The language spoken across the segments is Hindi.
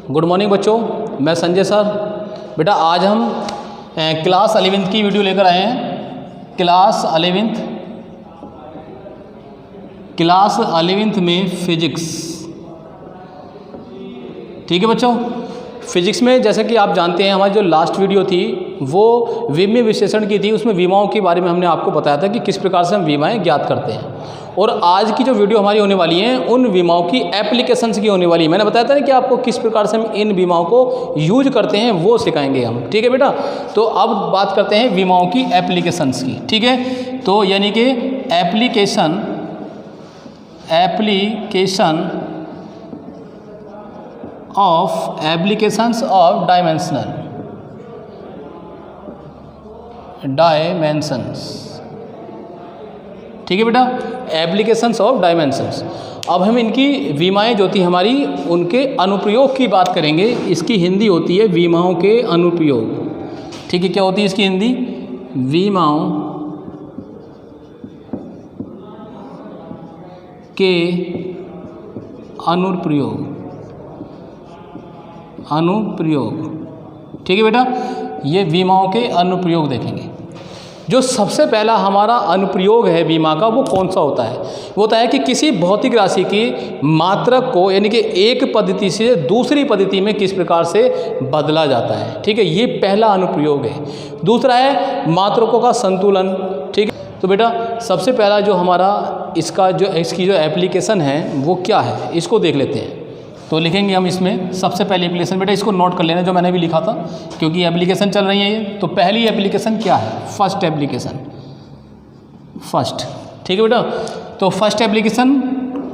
गुड मॉर्निंग बच्चों, मैं संजय सर। बेटा आज हम क्लास 11th की वीडियो लेकर आए हैं। क्लास 11th में फिजिक्स। ठीक है बच्चों, फिजिक्स में जैसे कि आप जानते हैं हमारी जो लास्ट वीडियो थी वो विमीय विश्लेषण की थी। उसमें विमाओं के बारे में हमने आपको बताया था कि किस प्रकार से हम विमाएँ ज्ञात करते हैं। और आज की जो वीडियो हमारी होने वाली है उन विमाओं की एप्लीकेशंस की होने वाली है। मैंने बताया था ना कि आपको किस प्रकार से हम इन विमाओं को यूज करते हैं वो सिखाएंगे हम। ठीक है बेटा, तो अब बात करते हैं विमाओं की एप्लीकेशंस की। ठीक है, तो यानी कि एप्लीकेशन एप्लीकेशंस ऑफ डायमेंशंस। ठीक है बेटा, एप्लीकेशंस ऑफ डायमेंशंस। अब हम इनकी विमाएँ जो थी हमारी उनके अनुप्रयोग की बात करेंगे। इसकी हिंदी होती है विमाओं के अनुप्रयोग। ठीक है, क्या होती है इसकी हिंदी? विमाओं के अनुप्रयोग। ठीक है बेटा, ये विमाओं के अनुप्रयोग देखेंगे। जो सबसे पहला हमारा अनुप्रयोग है विमा का वो कौन सा होता है? वो होता है कि किसी भौतिक राशि की मात्रक को यानी कि एक पद्धति से दूसरी पद्धति में किस प्रकार से बदला जाता है। ठीक है, ये पहला अनुप्रयोग है। दूसरा है मात्रकों का संतुलन। ठीक है, तो बेटा सबसे पहला जो हमारा इसकी जो एप्लीकेशन है वो क्या है इसको देख लेते हैं। तो लिखेंगे हम इसमें सबसे पहली एप्लीकेशन। बेटा इसको नोट कर लेना जो मैंने भी लिखा था, क्योंकि एप्लीकेशन चल रही है ये। तो पहली एप्लीकेशन क्या है? First application. ठीक है बेटा, तो फर्स्ट एप्लीकेशन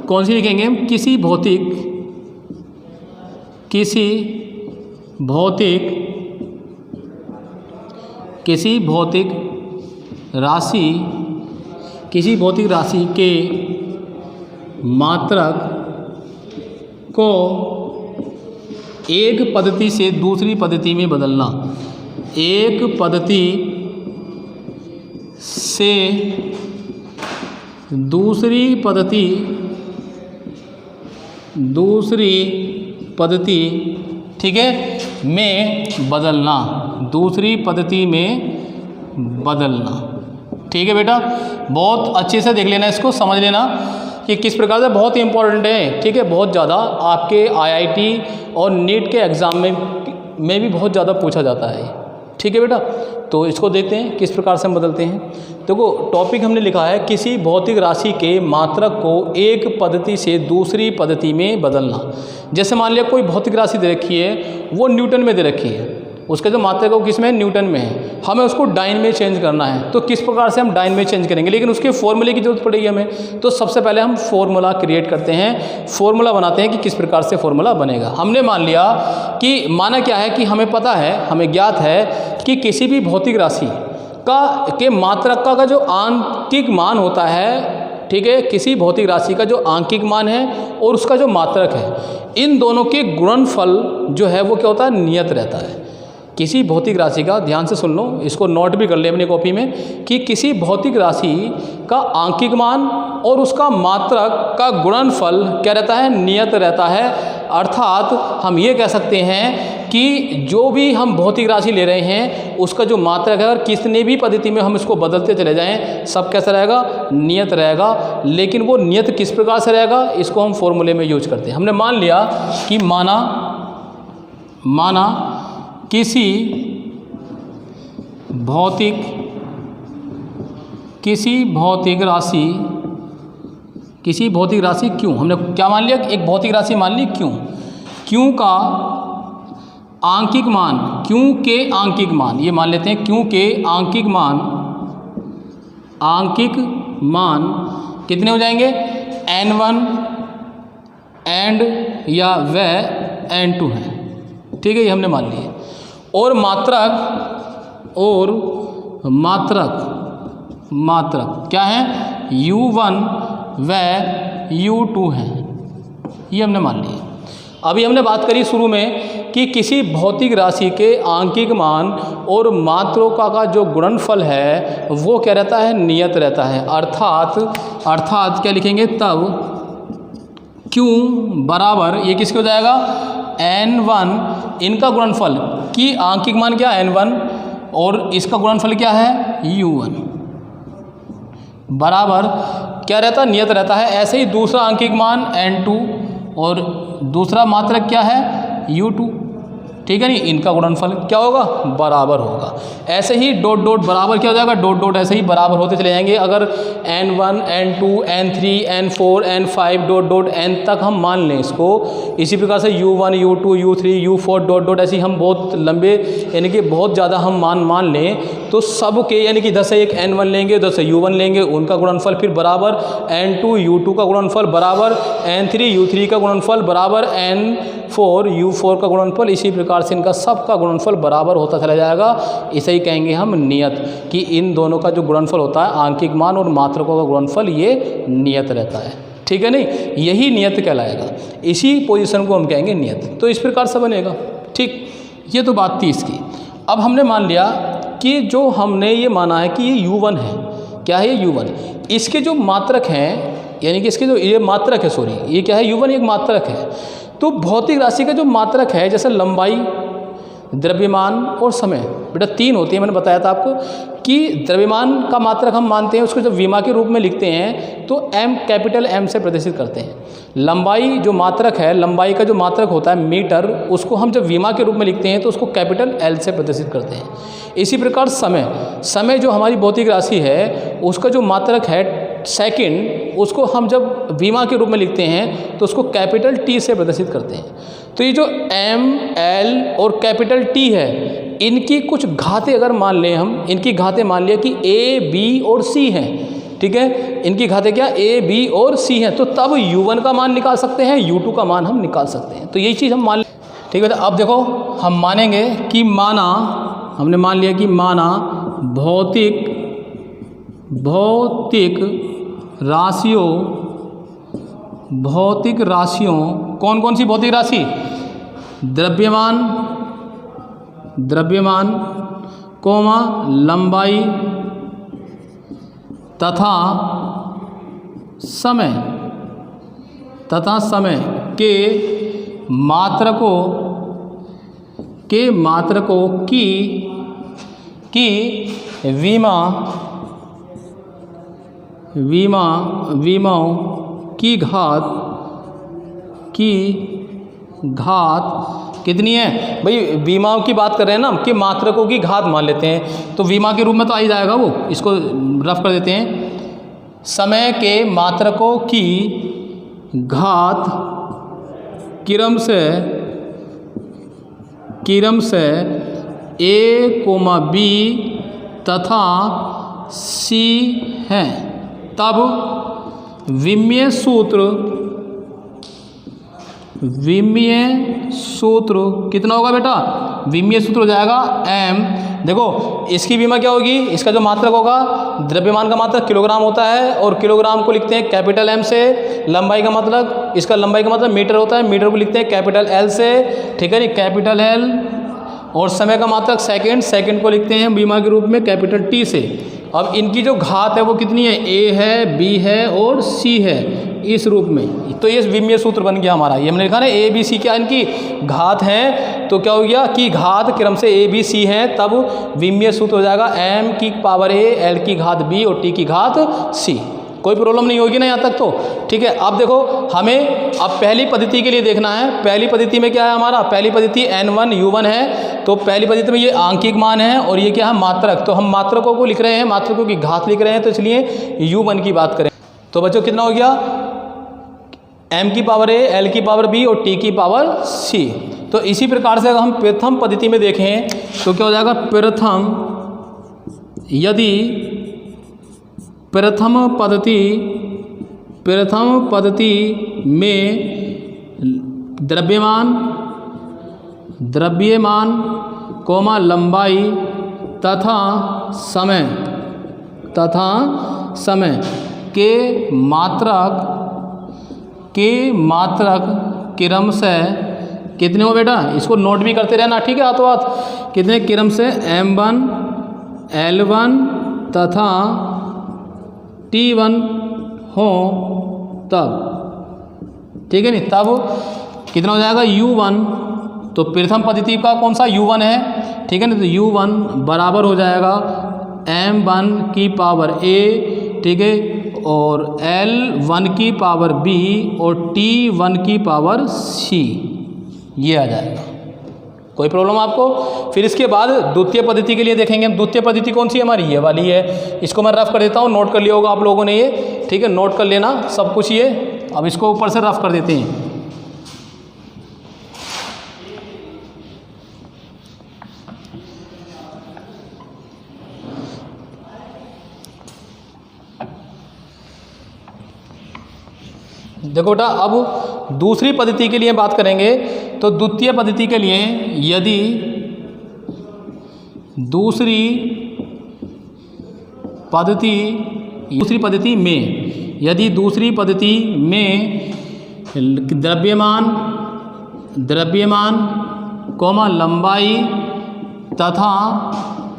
कौन सी लिखेंगे हम? किसी भौतिक राशि के मात्रक को एक पद्धति से दूसरी पद्धति में बदलना। एक पद्धति से दूसरी पद्धति ठीक है में बदलना। दूसरी पद्धति में बदलना। ठीक है बेटा, बहुत अच्छे से देख लेना, इसको समझ लेना कि किस प्रकार से बहुत ही इंपॉर्टेंट है। ठीक है, बहुत ज़्यादा आपके आईआईटी और नीट के एग्ज़ाम में भी बहुत ज़्यादा पूछा जाता है। ठीक है बेटा, तो इसको देखते हैं किस प्रकार से हम बदलते हैं। देखो टॉपिक हमने लिखा है किसी भौतिक राशि के मात्रक को एक पद्धति से दूसरी पद्धति में बदलना। जैसे मान लिया कोई भौतिक राशि दे रखी है, वो न्यूटन में दे रखी है, उसका जो मात्रक है वो किस में? न्यूटन में है। हमें उसको डाइन में चेंज करना है, तो किस प्रकार से हम डाइन में चेंज करेंगे? लेकिन उसके फॉर्मूले की जरूरत पड़ेगी हमें। तो सबसे पहले हम फॉर्मूला क्रिएट करते हैं, फॉर्मूला बनाते हैं कि किस प्रकार से फॉर्मूला बनेगा। हमने मान लिया कि माना क्या है कि हमें पता है, हमें ज्ञात है कि किसी भी भौतिक राशि के मात्रक का जो आंकिक मान होता है, ठीक है, किसी भौतिक राशि का जो आंकिक मान है और उसका जो मात्रक है, इन दोनों के गुणनफल जो है वो क्या होता है? नियत रहता है। किसी भौतिक राशि का, ध्यान से सुन लो, इसको नोट भी कर ले अपनी कॉपी में, कि किसी भौतिक राशि का आंकिक मान और उसका मात्रक का गुणनफल क्या रहता है? नियत रहता है। अर्थात हम ये कह सकते हैं कि जो भी हम भौतिक राशि ले रहे हैं उसका जो मात्रक है, अगर कितने भी पद्धति में हम इसको बदलते चले जाएं, सब कैसा रहेगा? नियत रहेगा। लेकिन वो नियत किस प्रकार से रहेगा इसको हम फॉर्मूले में यूज करते हैं। हमने मान लिया कि माना किसी भौतिक राशि क्यों, हमने क्या मान लिया? एक भौतिक राशि मान ली क्यों का आंकिक मान, ये मान लेते हैं, क्यों के आंकिक मान कितने हो जाएंगे? n1 एंड या व n2 हैं। ठीक है, ये हमने मान लिए। और मात्रक क्या है? u1 व u2 हैं, ये हमने मान लिए। अभी हमने बात करी शुरू में कि किसी भौतिक राशि के आंकिक मान और मात्रा का जो गुणनफल है वो क्या रहता है, नियत रहता है। अर्थात क्या लिखेंगे तब Q बराबर, ये किसके हो जाएगा, n1 इनका गुणनफल की आंकिक मान क्या n1 और इसका गुणनफल क्या है u1 बराबर क्या रहता है, नियत रहता है। ऐसे ही दूसरा आंकिक मान n2 और दूसरा मात्रक क्या है u2, ठीक है नहीं, इनका गुणनफल क्या होगा, बराबर होगा। ऐसे ही डॉट डॉट बराबर क्या हो जाएगा, डॉट डॉट ऐसे ही बराबर होते चले जाएंगे। अगर n1 n2 n3 n4 n5 dot dot n तक हम मान लें इसको, इसी प्रकार से u1 u2 u3 u4 dot dot ऐसे ही हम बहुत लंबे यानी कि बहुत ज़्यादा हम मान लें तो सब के यानी कि 10 से एक n1 लेंगे, 10 से u1 लेंगे, उनका गुणनफल फिर बराबर n2 u2 का गुणनफल बराबर n3 u3 का गुणनफल बराबर n4 u4 का गुणनफल, इसी प्रकार से इनका सब का गुणनफल बराबर होता चला जाएगा। इसे ही कहेंगे हम नियत, कि इन दोनों का जो गुणनफल होता है आंकिक मान और मात्रकों का गुणनफल ये नियत रहता है, ठीक है नहीं, यही नियत कहलाएगा। इसी पोजीशन को हम कहेंगे नियत। तो इस प्रकार से बनेगा, ठीक। ये तो बात थी इसकी। अब हमने मान लिया कि जो हमने ये माना है कि ये u1 है, क्या है ये u1, इसके जो मात्रक हैं यानी कि इसके जो ये मात्रक है, सॉरी ये क्या है u1 एक मात्रक है। तो भौतिक राशि का जो मात्रक है जैसे लंबाई, द्रव्यमान और समय, बेटा 3 होती है, मैंने बताया था आपको कि द्रव्यमान का मात्रक हम मानते हैं उसको जब विमा के रूप में लिखते हैं तो m कैपिटल M से प्रदर्शित करते हैं। लंबाई जो मात्रक है, लंबाई का जो मात्रक होता है मीटर, उसको हम जब विमा के रूप में लिखते हैं तो उसको कैपिटल L से प्रदर्शित करते हैं। इसी प्रकार समय, समय जो हमारी भौतिक राशि है उसका जो मात्रक है सेकंड, उसको हम जब विमा के रूप में लिखते हैं तो उसको कैपिटल T से प्रदर्शित करते हैं। तो ये जो M, L और कैपिटल T है, इनकी कुछ घातें अगर मान लें हम, इनकी घातें मान लिया कि A, B और C हैं, ठीक है, इनकी घातें क्या A, B और C हैं, तो तब u1 का मान निकाल सकते हैं, u2 का मान हम निकाल सकते हैं। तो यही चीज़ हम मान लें, ठीक है। तो अब देखो हम मानेंगे कि माना, हमने मान लिया कि माना भौतिक राशियों कौन कौन सी भौतिक राशि, द्रव्यमान कोमा लंबाई तथा समय के मात्रकों की विमाओं की घात कितनी है भाई, विमाओं की बात कर रहे हैं ना, कि मात्रकों की घात मान लेते हैं तो विमा के रूप में तो आ ही जाएगा वो, इसको रफ कर देते हैं। समय के मात्रकों की घात क्रम से A, B तथा C हैं, तब विमीय सूत्र कितना होगा बेटा, विमीय सूत्र हो जाएगा m। देखो इसकी विमा क्या होगी, इसका जो मात्रक होगा, द्रव्यमान का मात्रक किलोग्राम होता है और किलोग्राम को लिखते हैं कैपिटल M से, लंबाई का मतलब, इसका लंबाई का मतलब मीटर होता है, मीटर को लिखते हैं कैपिटल L से, ठीक है नहीं, कैपिटल L, और समय का मात्रक सेकंड को लिखते हैं विमा के रूप में कैपिटल T से। अब इनकी जो घात है वो कितनी है, A है, B है और C है, इस रूप में। तो ये विमीय सूत्र बन गया हमारा, ये हमने लिखा ना A, B, C क्या इनकी घात है, तो क्या हो गया कि घात क्रम से A, B, C है, तब विमीय सूत्र हो जाएगा m की पावर A, L की घात B और T की घात C। कोई प्रॉब्लम नहीं होगी ना यहाँ तक तो, ठीक है। अब देखो हमें अब पहली पद्धति के लिए देखना है। पहली पद्धति में क्या है हमारा, पहली पद्धति n1 u1 है, तो पहली पद्धति में ये आंकिक मान है और ये क्या है मात्रक, तो हम मात्रकों को लिख रहे हैं, मात्रकों की घात लिख रहे हैं, तो इसलिए u1 की बात करें तो बच्चों कितना हो गया, m की पावर A, L की पावर B और T की पावर C। तो इसी प्रकार से अगर हम प्रथम पद्धति में देखें तो क्या हो जाएगा, प्रथम पद्धति में द्रव्यमान कोमा लंबाई तथा समय के मात्रक क्रम से कितने हो बेटा, इसको नोट भी करते रहना, ठीक है, हाथों हाथ, कितने क्रम से m1 L1 तथा T1 हो तब, ठीक है नहीं, तब कितना हो जाएगा u1, तो प्रथम पद्धति का कौन सा u1 है, ठीक है ना। तो u1 बराबर हो जाएगा m1 की पावर a, ठीक है, और l1 की पावर b और t1 की पावर c, ये आ जाएगा। कोई प्रॉब्लम आपको? फिर इसके बाद द्वितीय पद्धति के लिए देखेंगे हम। द्वितीय पद्धति कौन सी है हमारी, ये वाली है। इसको मैं रफ कर देता हूँ, नोट कर लिया होगा आप लोगों ने ये, ठीक है, नोट कर लेना सब कुछ ये। अब इसको ऊपर से रफ कर देते हैं। देखो बेटा, अब दूसरी पद्धति के लिए बात करेंगे। तो द्वितीय पद्धति के लिए यदि दूसरी पद्धति में यदि दूसरी पद्धति में द्रव्यमान कोमा लंबाई तथा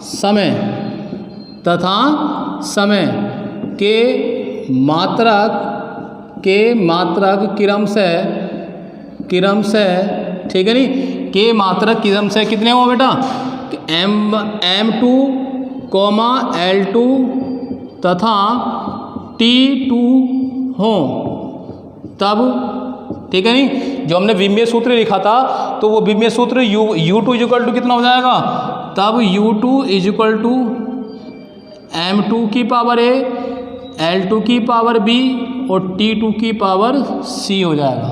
समय के मात्रक क्रम से, ठीक है नहीं, के मात्रक क्रम से कितने हो बेटा, m2, L2 तथा T2 हो, तब, ठीक है नहीं। जो हमने विमीय सूत्र लिखा था, तो वो विमीय सूत्र U2 इक्वल टू कितना हो जाएगा, तब U2 इक्वल टू m2 की पावर a, L2 की पावर b और T2 की पावर c हो जाएगा।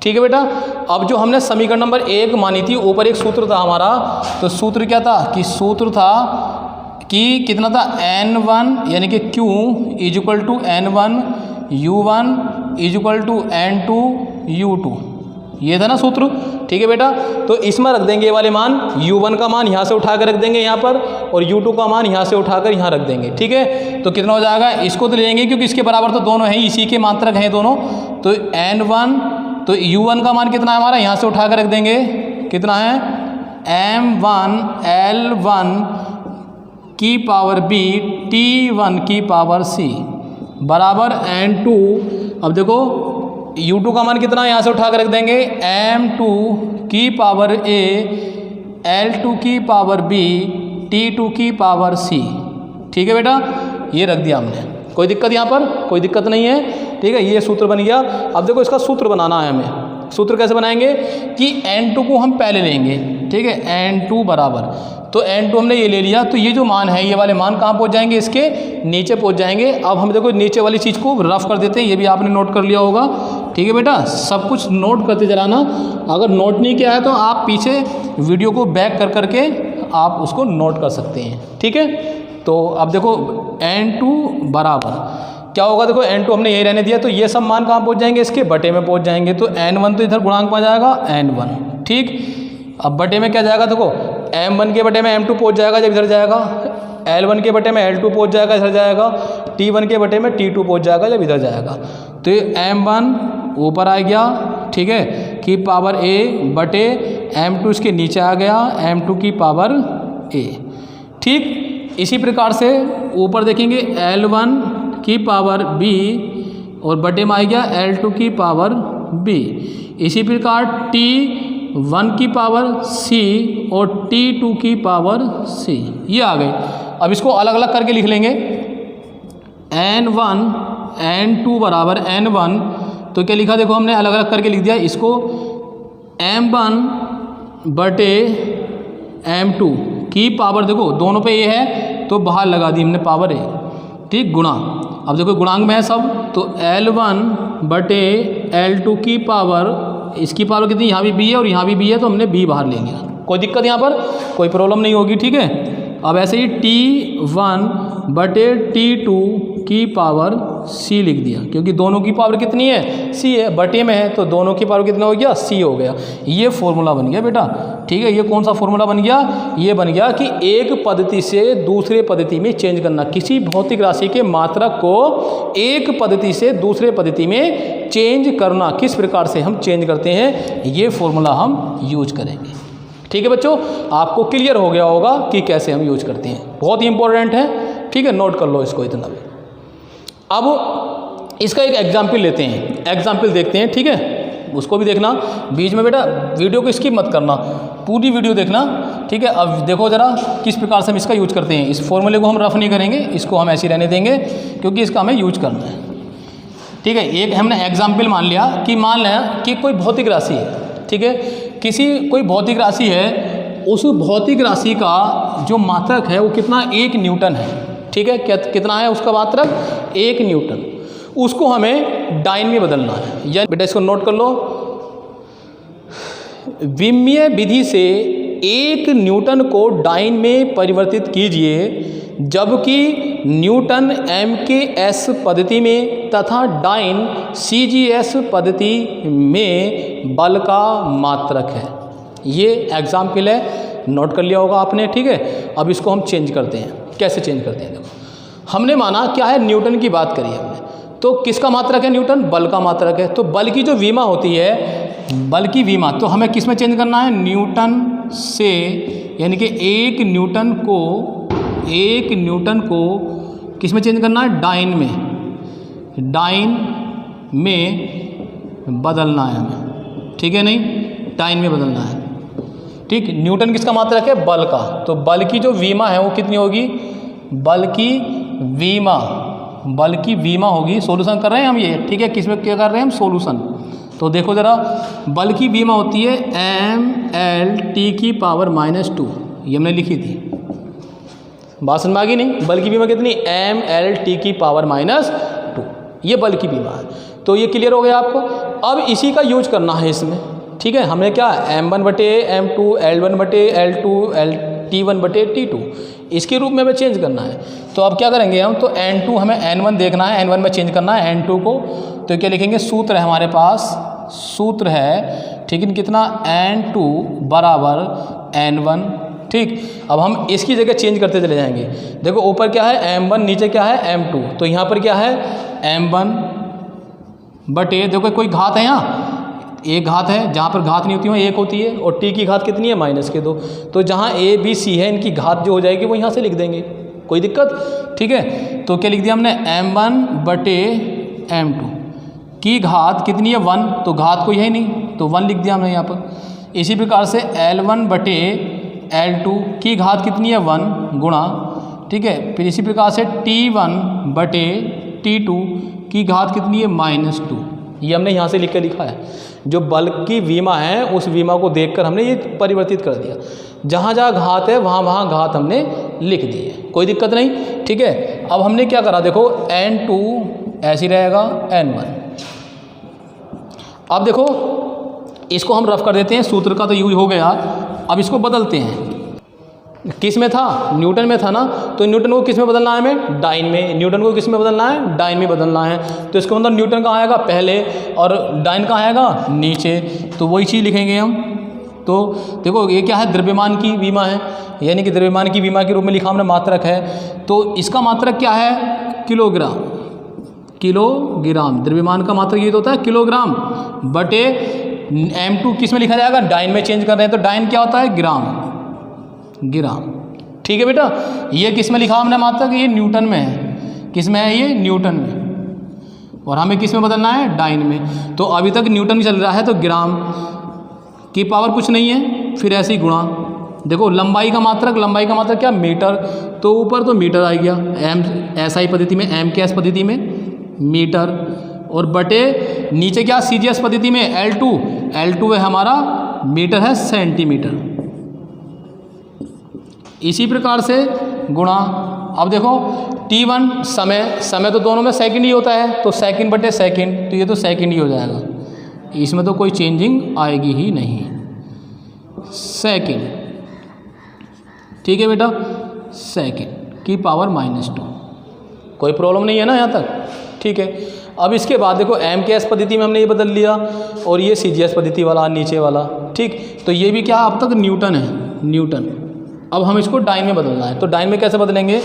ठीक है बेटा। अब जो हमने समीकरण नंबर 1 मानी थी, ऊपर एक सूत्र था हमारा, तो सूत्र क्या था कि सूत्र था कि कितना था, n1 यानी कि q is equal to n1 u1 is equal to n2 u2, ये था ना सूत्र। ठीक है बेटा, तो इसमें रख देंगे ये वाले मान, u1 का मान यहाँ से उठा कर रख देंगे यहाँ पर, और u2 का मान यहाँ से उठाकर यहाँ रख देंगे। ठीक है, तो कितना हो जाएगा, इसको तो ले लेंगे क्योंकि इसके बराबर तो दोनों हैं, इसी के मात्रक हैं दोनों। तो n1, तो u1 का मान कितना है हमारा, यहाँ से उठा कर रख देंगे, कितना है m1 L1 की पावर b T1 की पावर c बराबर n2। अब देखो u2 का मान कितना है, यहाँ से उठा कर रख देंगे m2 की पावर a L2 की पावर b T2 की पावर c। ठीक है बेटा, ये रख दिया हमने, कोई दिक्कत यहाँ पर, कोई दिक्कत नहीं है। ठीक है, ये सूत्र बन गया। अब देखो इसका सूत्र बनाना है हमें। सूत्र कैसे बनाएंगे कि n2 को हम पहले लेंगे, ठीक है, n2 बराबर, तो n2 हमने ये ले लिया, तो ये जो मान है, ये वाले मान कहाँ पहुँच जाएंगे, इसके नीचे पहुँच जाएंगे। अब हम देखो नीचे वाली चीज़ को रफ कर देते हैं, ये भी आपने नोट कर लिया होगा। ठीक है बेटा, सब कुछ नोट करते चलाना, अगर नोट नहीं किया है तो आप पीछे वीडियो को बैक कर करके आप उसको नोट कर सकते हैं। ठीक है, तो अब देखो n2 बराबर क्या होगा, देखो n2 हमने यही रहने दिया, तो ये सब मान कहाँ पहुँच जाएंगे, इसके बटे में पहुँच जाएंगे। तो n1 तो इधर गुणांक में आ जाएगा n1, ठीक। अब बटे में क्या जाएगा, देखो m1 के बटे में m2 पहुँच जाएगा जब इधर जाएगा, L1 के बटे में L2 पहुँच जाएगा इधर जाएगा, T1 के बटे में T2 पहुँच जाएगा जब इधर जाएगा। तो ये m1 ऊपर आ गया, ठीक है, की पावर a बटे m2 इसके नीचे आ गया, m2 की पावर a। ठीक, इसी प्रकार से ऊपर देखेंगे L1 की पावर b और बटे में आ गया L2 की पावर b। इसी प्रकार T1 की पावर c और T2 की पावर c, ये आ गए। अब इसको अलग अलग करके लिख लेंगे, n1 n2 बराबर n1, तो क्या लिखा, देखो हमने अलग अलग करके लिख दिया इसको, m1 बटे m2 की पावर, देखो दोनों पे ये है तो बाहर लगा दी हमने पावर a, ठीक, गुणा। अब देखो गुणांक में है सब, तो L1 बटे L2 की पावर, इसकी पावर कितनी, यहाँ भी b है और यहाँ भी b है, तो हमने b बाहर ले लिया। कोई दिक्कत यहाँ पर, कोई प्रॉब्लम नहीं होगी। ठीक है, अब ऐसे ही T1 बटे T2 की पावर c लिख दिया, क्योंकि दोनों की पावर कितनी है, c है, बटे में है, तो दोनों की पावर कितना हो गया, c हो गया। ये फॉर्मूला बन गया बेटा। ठीक है, ये कौन सा फॉर्मूला बन गया, ये बन गया कि एक पद्धति से दूसरे पद्धति में चेंज करना, किसी भौतिक राशि के मात्रक को एक पद्धति से दूसरे पद्धति में चेंज करना, किस प्रकार से हम चेंज करते हैं, ये फॉर्मूला हम यूज करेंगे। ठीक है बच्चों, आपको क्लियर हो गया होगा कि कैसे हम यूज करते हैं, बहुत ही इंपॉर्टेंट है। ठीक है, नोट कर लो इसको इतना भी। अब इसका एक एग्जाम्पल लेते हैं, एग्जाम्पल देखते हैं। ठीक है, उसको भी देखना बीच में बेटा, वीडियो को स्किप मत करना, पूरी वीडियो देखना, ठीक है। अब देखो ज़रा किस प्रकार से हम इसका यूज करते हैं। इस फॉर्मूले को हम रफ नहीं करेंगे, इसको हम ऐसे ही रहने देंगे क्योंकि इसका हमें यूज करना है, ठीक है। एक हमने एग्जाम्पल मान लिया कि मान लें कि कोई भौतिक राशि है, ठीक है, कोई भौतिक राशि है, उस भौतिक राशि का जो मात्रक है वो कितना, 1 न्यूटन है, ठीक है। कितना है उसका मात्रक, 1 न्यूटन। उसको हमें डाइन में बदलना है। या बेटा इसको नोट कर लो, विमीय विधि से 1 न्यूटन को डाइन में परिवर्तित कीजिए, जबकि न्यूटन MKS पद्धति में तथा डाइन CGS पद्धति में बल का मात्रक है। ये एग्जाम्पल है, नोट कर लिया होगा आपने, ठीक है। अब इसको हम चेंज करते हैं। कैसे चेंज करते हैं, देखो हमने माना क्या है, न्यूटन की बात करी हमने, तो किसका मात्रक है, न्यूटन, बल का मात्रक है। तो बल की जो विमा होती है, बल की विमा, तो हमें किस में चेंज करना है, न्यूटन से, यानी कि 1 न्यूटन को किस में चेंज करना है, डाइन में बदलना है हमें, ठीक है, नहीं, डाइन में बदलना है, ठीक। न्यूटन किसका मात्रक है, बल का, तो बल की जो विमा है वो कितनी होगी, बल की विमा होगी, सॉल्यूशन कर रहे हैं हम ये, ठीक है। किस में क्या कर रहे हैं हम, सॉल्यूशन। तो देखो ज़रा, बल की विमा होती है mLT⁻², ये हमने लिखी थी, बात समझ में आ गई नहीं। बल की विमा कितनी, mLT⁻², ये बल की विमा है। तो ये क्लियर हो गया आपको। अब इसी का यूज करना है इसमें, ठीक है। हमें क्या, m1/m2 L1/L2 T1/T2 इसके रूप में हमें चेंज करना है। तो अब क्या करेंगे हम, तो N2 हमें N1 देखना है, N1 में चेंज करना है N2 को। तो क्या लिखेंगे, सूत्र है हमारे पास, सूत्र है, ठीक है, कितना, N2 बराबर N1, ठीक। अब हम इसकी जगह चेंज करते चले जाएंगे। देखो ऊपर क्या है M1, नीचे क्या है M2, तो यहाँ पर क्या है M1/, देखो कोई घात है यहाँ, एक घात है, जहाँ पर घात नहीं होती है 1 होती है, और t की घात कितनी है, -2। तो जहाँ a b c है, इनकी घात जो हो जाएगी वो यहाँ से लिख देंगे, कोई दिक्कत, ठीक है। तो क्या लिख दिया हमने, M1/M2 की घात कितनी है, 1, तो घात कोई है नहीं, तो 1 लिख दिया हमने यहाँ पर। इसी प्रकार से L1/L2 की घात कितनी है, 1 गुणा, ठीक है। फिर इसी प्रकार से T1/T2 की घात कितनी है, -2, ये हमने यहाँ से लिख कर लिखा है। जो बल की विमा है उस विमा को देखकर हमने ये परिवर्तित कर दिया, जहाँ जहाँ घात है वहाँ घात हमने लिख दी है, कोई दिक्कत नहीं, ठीक है। अब हमने क्या करा, देखो N2 ऐसे ही रहेगा N1। अब देखो इसको हम रफ कर देते हैं, सूत्र का तो यूज हो गया, अब इसको बदलते हैं। किस में था, न्यूटन में था ना, तो न्यूटन को किस में बदलना है हमें, डाइन में। न्यूटन को किस में बदलना है, डाइन में बदलना है। तो इसका मतलब न्यूटन कहाँ आएगा, पहले, और डाइन कहाँ आएगा, नीचे। तो वही चीज़ लिखेंगे हम। तो देखो ये क्या है, द्रव्यमान की विमा है, यानी कि द्रव्यमान की विमा के रूप में लिखा हमने, मात्रक है। तो इसका मात्रक क्या है, किलोग्राम, द्रव्यमान का मात्रक ये तो होता है किलोग्राम बटे M2 किस में लिखा जाएगा, डाइन में चेंज कर रहे हैं, तो डाइन क्या होता है, ग्राम, ठीक है बेटा। ये किस में लिखा हमने मात्रक, ये न्यूटन में है, किस में है, ये न्यूटन में, और हमें किस में बदलना है, डाइन में। तो अभी तक न्यूटन चल रहा है, तो ग्राम की पावर कुछ नहीं है, फिर ऐसे ही गुणा। देखो लंबाई का मात्रक क्या, मीटर, तो ऊपर तो मीटर आ गया, SI पद्धति में, MKS पद्धति में मीटर, और बटे नीचे क्या, CGS पद्धति में L2 है हमारा, मीटर है सेंटीमीटर। इसी प्रकार से गुणा। अब देखो T1 समय तो दोनों में सेकंड ही होता है, तो सेकंड बटे सेकंड, तो ये तो सेकंड ही हो जाएगा, इसमें तो कोई चेंजिंग आएगी ही नहीं, सेकंड, ठीक है बेटा, सेकंड की पावर -2, कोई प्रॉब्लम नहीं है ना यहाँ तक, ठीक है। अब इसके बाद देखो MKS पद्धति में हमने ये बदल लिया, और ये CGS पद्धति वाला नीचे वाला, ठीक। तो ये भी क्या, अब तक न्यूटन है, न्यूटन। अब हम इसको डाइन में बदलना है, तो डाइन में कैसे बदलेंगे,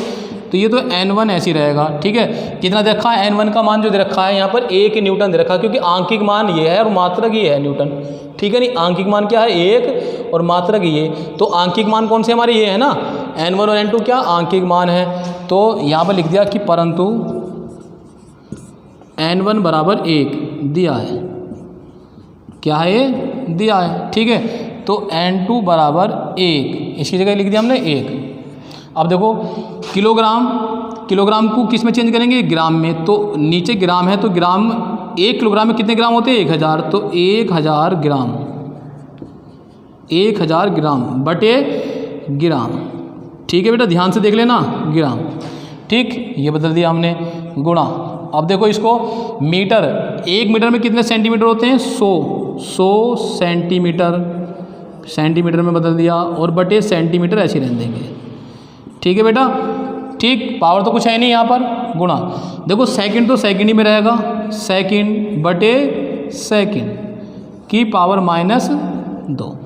तो ये तो N1 ऐसे ही रहेगा, ठीक है। कितना दे रखा है, N1 का मान जो दे रखा है यहाँ पर 1 न्यूटन दे रखा है, क्योंकि आंकिक मान ये है और मात्रक ये है न्यूटन, ठीक है। नहीं, आंकिक मान क्या है 1 और मात्रक ये, तो आंकिक मान कौन से हमारे ये है ना, N1 और N2 क्या आंकिक मान है। तो यहाँ पर लिख दिया कि परंतु N1 बराबर 1 दिया है, क्या है ये दिया है, ठीक है। तो N2 बराबर 1, इसकी जगह लिख दिया हमने 1। अब देखो किलोग्राम को किस में चेंज करेंगे, ग्राम में। तो नीचे ग्राम है तो ग्राम 1 किलोग्राम में कितने ग्राम होते हैं, 1000। तो 1000 ग्राम, 1000 ग्राम बटे ग्राम, ठीक है बेटा, ध्यान से देख लेना, ग्राम, ठीक। ये बदल दिया हमने, गुणा। अब देखो इसको मीटर, 1 मीटर में कितने सेंटीमीटर होते हैं, 100 सेंटीमीटर में बदल दिया, और बटे सेंटीमीटर ऐसे रहने देंगे, ठीक है बेटा, ठीक। पावर तो कुछ है नहीं यहाँ पर, गुणा। देखो सेकंड तो सेकंड ही में रहेगा, सेकंड बटे सेकंड की पावर -2।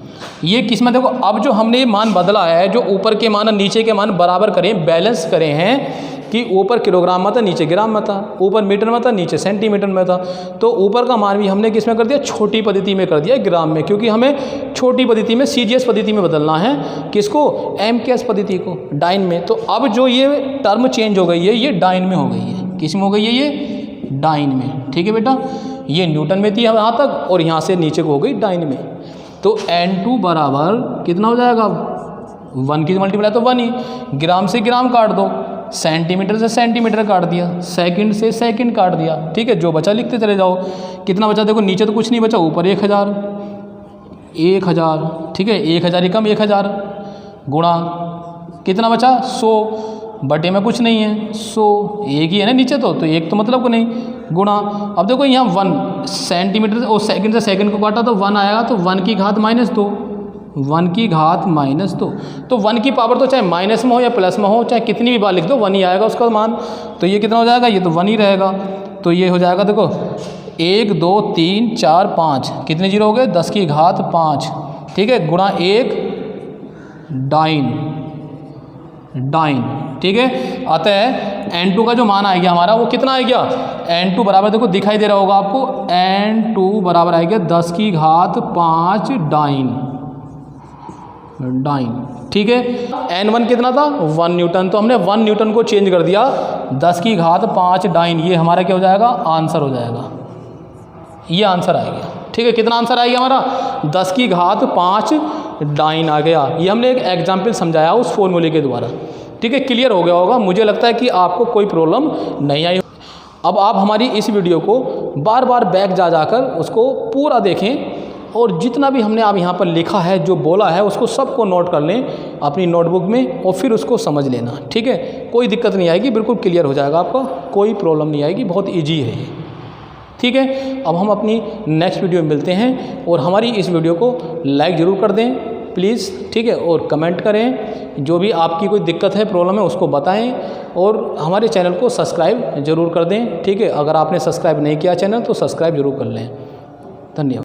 ये किस में, देखो अब जो हमने मान बदला है, जो ऊपर के मान और नीचे के मान बराबर करें, बैलेंस करे हैं कि ऊपर किलोग्राम में था, नीचे ग्राम में था, ऊपर मीटर में था, नीचे सेंटीमीटर में था। तो ऊपर का मान भी हमने किस में कर दिया, छोटी पद्धति में कर दिया, ग्राम में, क्योंकि हमें छोटी पद्धति में CGS पद्धति में बदलना है, किसको, MKS पद्धति को, डाइन में। तो अब जो ये टर्म चेंज हो गई है, ये डाइन में हो गई है, किस में हो गई है, ये डाइन में, ठीक है बेटा। ये न्यूटन में थी यहाँ तक, और यहाँ से नीचे को हो गई डाइन में। तो N2 बराबर कितना हो जाएगा, 1 की मल्टीप्लाई तो 1 ही, ग्राम से ग्राम काट दो, सेंटीमीटर से सेंटीमीटर काट दिया, सेकंड से सेकंड काट दिया, ठीक है। जो बचा लिखते चले जाओ, कितना बचा, देखो नीचे तो कुछ नहीं बचा, ऊपर 1000, ठीक है, 1000 ही कम 1000, गुणा कितना बचा, 100 बटे में कुछ नहीं है, 100 एक ही है ना नीचे, तो एक तो मतलब को नहीं, गुणा। अब देखो यहाँ 1 सेंटीमीटर और सेकंड से सेकंड को काटा तो 1 आएगा, तो 1 की घात -2, 1 की घात -2। तो 1 की पावर तो चाहे माइनस में हो या प्लस में हो, चाहे कितनी भी बार लिख दो, 1 ही आएगा उसका मान। तो ये कितना हो जाएगा, ये तो 1 ही रहेगा। तो ये हो जाएगा, देखो 1 2 3 4 5, कितने जीरो हो गए, 10 की घात 5, ठीक है, गुणा 1 डाइन, ठीक है। अतः N2 का जो मान आ गया हमारा, वो कितना आ गया, N2 बराबर, देखो दिखाई दे रहा होगा आपको, N2 बराबर आएगा 10 की घात 5 डाइन, ठीक है। N1 कितना था, 1 न्यूटन, तो हमने 1 न्यूटन को चेंज कर दिया 10 की घात 5 डाइन। ये हमारा क्या हो जाएगा, आंसर हो जाएगा, ये आंसर आ गया, ठीक है। कितना आंसर आ गया हमारा, 10 की घात 5 डाइन आ गया। ये हमने एक एग्जाम्पल समझाया उस फॉर्मूले के द्वारा, ठीक है। क्लियर हो गया होगा, मुझे लगता है कि आपको कोई प्रॉब्लम नहीं आई। अब आप हमारी इस वीडियो को बार बार बैक जा जाकर उसको पूरा देखें, और जितना भी हमने आप यहाँ पर लिखा है, जो बोला है, उसको सबको नोट कर लें अपनी नोटबुक में, और फिर उसको समझ लेना, ठीक है। कोई दिक्कत नहीं आएगी, बिल्कुल क्लियर हो जाएगा आपका, कोई प्रॉब्लम नहीं आएगी, बहुत ईजी है ये, ठीक है। अब हम अपनी नेक्स्ट वीडियो में मिलते हैं, और हमारी इस वीडियो को लाइक ज़रूर कर दें प्लीज़, ठीक है, और कमेंट करें, जो भी आपकी कोई दिक्कत है, प्रॉब्लम है, उसको बताएं, और हमारे चैनल को सब्सक्राइब ज़रूर कर दें, ठीक है। अगर आपने सब्सक्राइब नहीं किया चैनल, तो सब्सक्राइब ज़रूर कर लें। धन्यवाद।